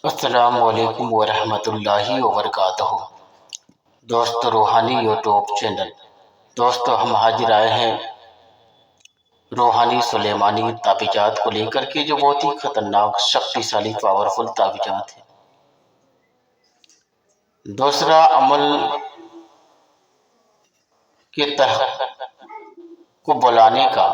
अस्सलाम वालेकुम वरहमतुल्लाहि वबरकातुहू। दोस्तों, रूहानी यूट्यूब चैनल। दोस्तों, हम हाजिर आए हैं रूहानी सुलेमानी ताबीजात को लेकर के, जो बहुत ही खतरनाक, शक्तिशाली, पावरफुल ताबीजात है। दूसरा अमल के तहत को बुलाने का,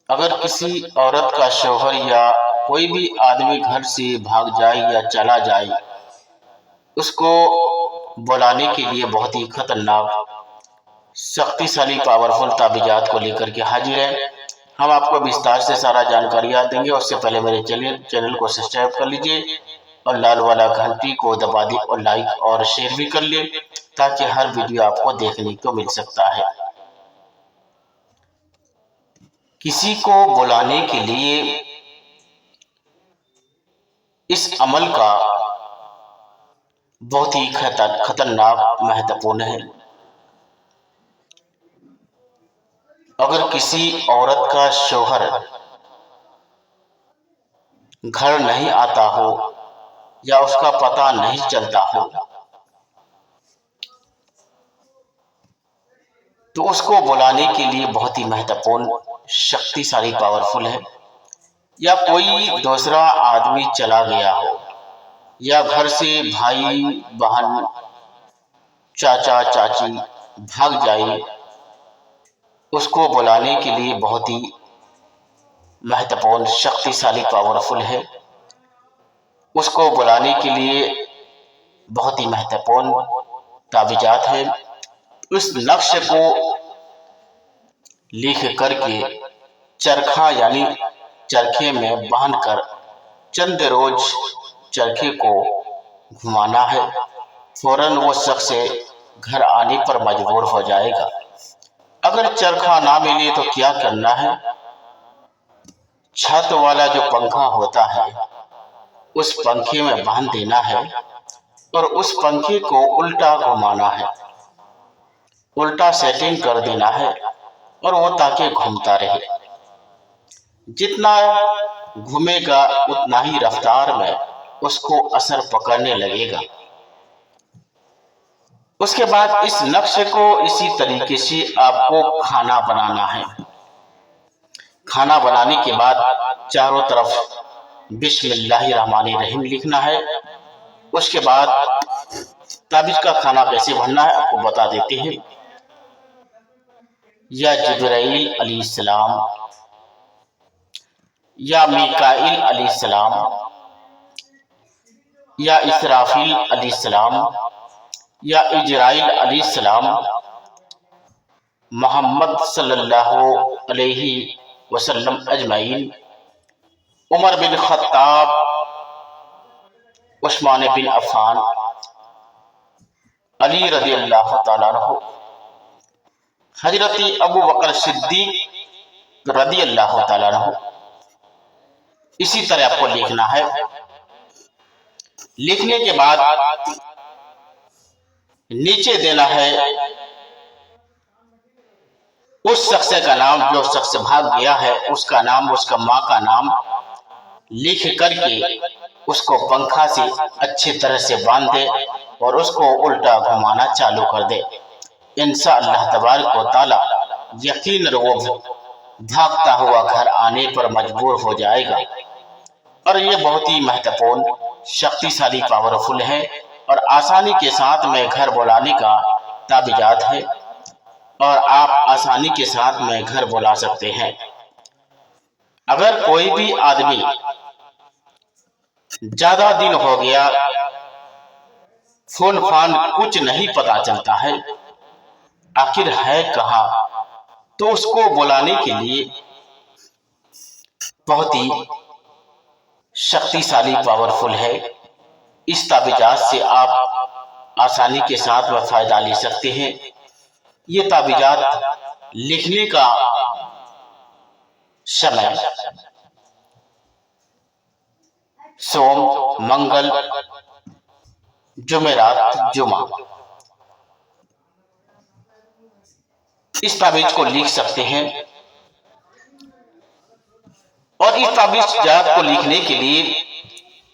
अगर किसी औरत का शौहर या कोई भी आदमी घर से भाग जाए या चला जाए, उसको बुलाने के लिए बहुत ही खतरनाक, शक्तिशाली, पावरफुल ताबीजात को लेकर के हाजिर है। हम आपको विस्तार से सारा जानकारियाँ देंगे। उससे पहले मेरे चैनल को सब्सक्राइब कर लीजिए और लाल वाला घंटी को दबा दी और लाइक और शेयर भी कर ले, ताकि हर वीडियो आपको देखने को मिल सकता है। किसी को बुलाने के लिए इस अमल का बहुत ही खतरनाक, महत्वपूर्ण है। अगर किसी औरत का शौहर घर नहीं आता हो या उसका पता नहीं चलता हो, तो उसको बुलाने के लिए बहुत ही महत्वपूर्ण, शक्तिशाली, पावरफुल है। या कोई दूसरा आदमी चला गया हो, या घर से भाई बहन, चाचा चाची भाग जाए, उसको बुलाने के लिए बहुत ही महत्वपूर्ण, शक्तिशाली, पावरफुल है। उसको बुलाने के लिए बहुत ही महत्वपूर्ण ताबीजात है। उस लक्ष्य को लिख करके चरखा यानी चरखे में बांधकर चंद रोज चरखे को घुमाना है। फौरन वो शख्स घर आने पर मजबूर हो जाएगा। अगर चरखा ना मिले तो क्या करना है? छत वाला जो पंखा होता है, उस पंखे में बांध देना है और उस पंखे को उल्टा घुमाना है, उल्टा सेटिंग कर देना है और वो ताकि घूमता रहे। जितना घूमेगा उतना ही रफ्तार में उसको असर पकड़ने लगेगा। उसके बाद इस नक्शे को इसी तरीके से आपको खाना बनाना है। खाना बनाने के बाद चारों तरफ बिस्मिल्लाहिर्रहमानिर्रहीम लिखना है। उसके बाद ताबीज का खाना कैसे बनना है आपको बता देते हैं। या जिब्राइल अलैहिस्सलाम, या मीकाईल अलैहिस्सलाम, या इसराफील अलैहिस्सलाम, या इजराइल अलैहिस्सलाम, मोहम्मद सल्लल्लाहु अलैहि वसल्लम अजमईन, उमर बिन खत्ताब, उस्मान बिन अफ़ान, अली रज़ियल्लाहु ताला अन्हु, हजरत अबू बकर सिद्दीक रज़ियल्लाहु ताला अन्हु। इसी तरह आपको लिखना है। लिखने के बाद नीचे देना है उस शख्स का नाम, जो शख्स भाग गया है उसका नाम, उसका माँ का नाम लिख करके उसको पंखा से अच्छी तरह से बांध दे और उसको उल्टा घुमाना चालू कर दे। इंशाअल्लाह तबारक व तआला यकीनन वो भागता हुआ घर आने पर मजबूर हो जाएगा। और ये बहुत ही महत्वपूर्ण, शक्तिशाली, पावरफुल है और आसानी के साथ में घर बुलाने का ताबीजात है और आप आसानी के साथ में घर बुला सकते हैं। अगर कोई भी आदमी ज्यादा दिन हो गया, फोन फान कुछ नहीं पता चलता है, आखिर है कहाँ, तो उसको बुलाने के लिए बहुत ही शक्तिशाली, पावरफुल है। इस ताबीजात से आप आसानी के साथ में फायदा ले सकते हैं। ये ताबीजात लिखने का समय सोम, मंगल, जुमेरात, जुमा। इस ताबीज को लिख सकते हैं। और इस ताबीजात को लिखने के लिए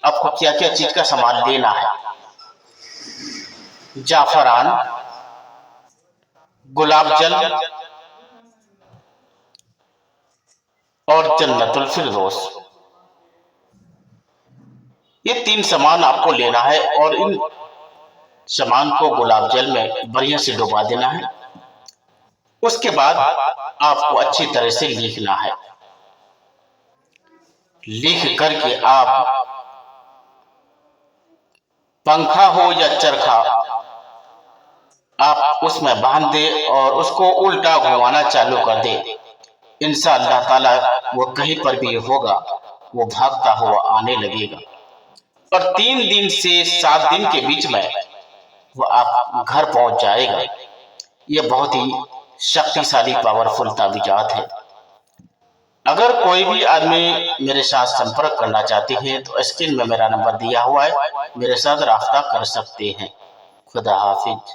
आपको क्या क्या चीज का सामान लेना है। जाफरान, गुलाब जल और जन्नतुल फिरदौस, ये 3 सामान आपको लेना है और इन सामान को गुलाब जल में बढ़िया से डुबा देना है। उसके बाद आपको अच्छी तरह से लिखना है। लिख करके आप पंखा हो या चरखा आप उसमें बांध दे और उसको उल्टा घुमाना चालू कर दे। इंशाअल्लाह ताला वो कहीं पर भी होगा वो भागता हुआ आने लगेगा और 3 दिन से 7 दिन के बीच में वो आप घर पहुंच जाएगा। ये बहुत ही शक्तिशाली पावरफुल ताबीजात है। अगर कोई भी आदमी मेरे साथ संपर्क करना चाहते हैं तो स्क्रीन में मेरा नंबर दिया हुआ है, मेरे साथ राब्ता कर सकते हैं। खुदा हाफिज।